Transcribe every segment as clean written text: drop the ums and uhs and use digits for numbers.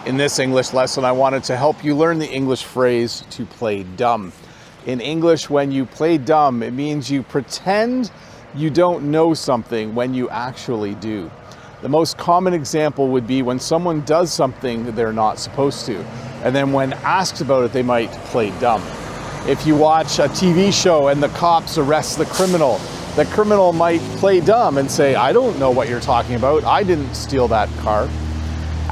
In this English lesson, I wanted to help you learn the English phrase to play dumb. In English, when you play dumb, it means you pretend you don't know something when you actually do. The most common example would be when someone does something that they're not supposed to, and then when asked about it, they might play dumb. If you watch a TV show and the cops arrest the criminal might play dumb and say, "I don't know what you're talking about. I didn't steal that car."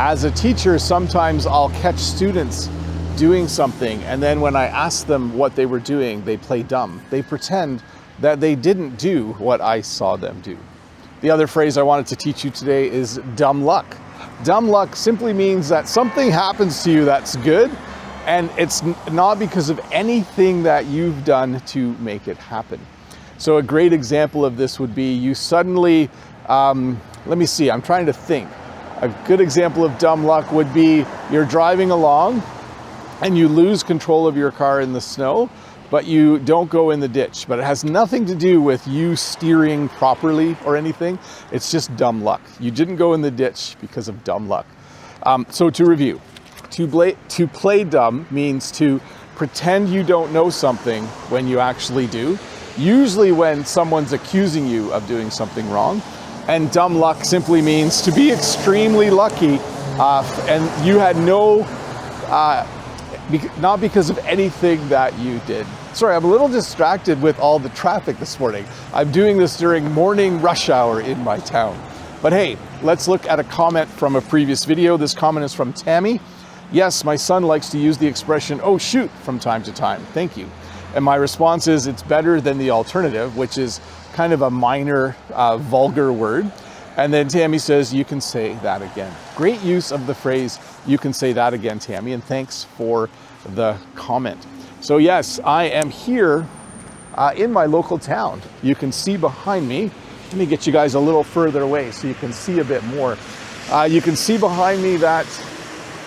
As a teacher, sometimes I'll catch students doing something, and then when I ask them what they were doing, they play dumb. They pretend that they didn't do what I saw them do. The other phrase I wanted to teach you today is dumb luck. Dumb luck simply means that something happens to you that's good, and it's not because of anything that you've done to make it happen. So a great example of this would be you suddenly, let me see, I'm trying to think. A good example of dumb luck would be you're driving along and you lose control of your car in the snow, but you don't go in the ditch. But it has nothing to do with you steering properly or anything. It's just dumb luck. You didn't go in the ditch because of dumb luck. So to review, to play dumb means to pretend you don't know something when you actually do, usually when someone's accusing you of doing something wrong. And dumb luck simply means to be extremely lucky, and you had not because of anything that you did. Sorry, I'm a little distracted with all the traffic this morning. I'm doing this during morning rush hour in my town. But hey, let's look at a comment from a previous video. This comment is from Tammy. "Yes, my son likes to use the expression, 'oh shoot,' from time to time. Thank you." And my response is it's better than the alternative, which is kind of a minor, vulgar word. And then Tammy says, "You can say that again." Great use of the phrase, "you can say that again," Tammy, and thanks for the comment. So yes, I am here in my local town. You can see behind me. Let me get you guys a little further away so you can see a bit more. You can see behind me that,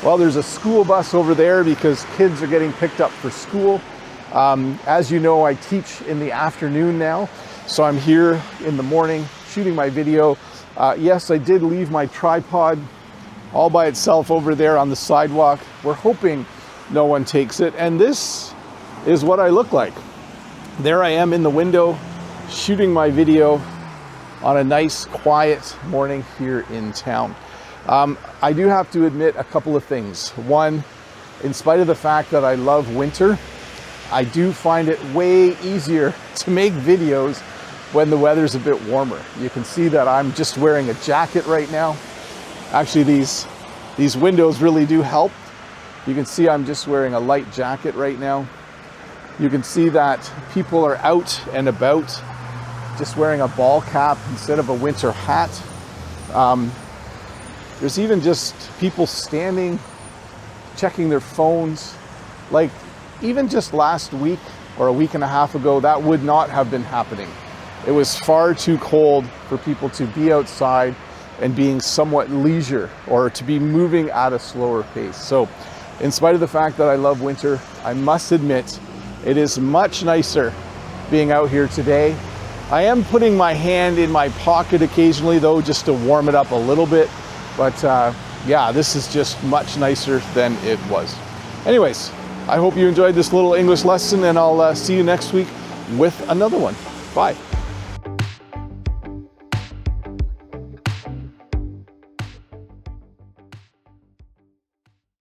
well, there's a school bus over there because kids are getting picked up for school. As you know, I teach in the afternoon now, so I'm here in the morning shooting my video. Yes, I did leave my tripod all by itself over there on the sidewalk. We're hoping no one takes it, and this is what I look like. There I am in the window shooting my video on a nice quiet morning here in town. I do have to admit a couple of things. One, in spite of the fact that I love winter, I do find it way easier to make videos when the weather's a bit warmer. You can see that I'm just wearing a jacket right now. Actually, these windows really do help. You can see I'm just wearing a light jacket right now. You can see that people are out and about, just wearing a ball cap instead of a winter hat. There's even just people standing, checking their phones. Like, even just last week or a week and a half ago, that would not have been happening. It was far too cold for people to be outside and being somewhat leisure or to be moving at a slower pace. So in spite of the fact that I love winter, I must admit it is much nicer being out here today. I am putting my hand in my pocket occasionally though, just to warm it up a little bit. But yeah, this is just much nicer than it was. Anyways, I hope you enjoyed this little English lesson, and I'll see you next week with another one. Bye.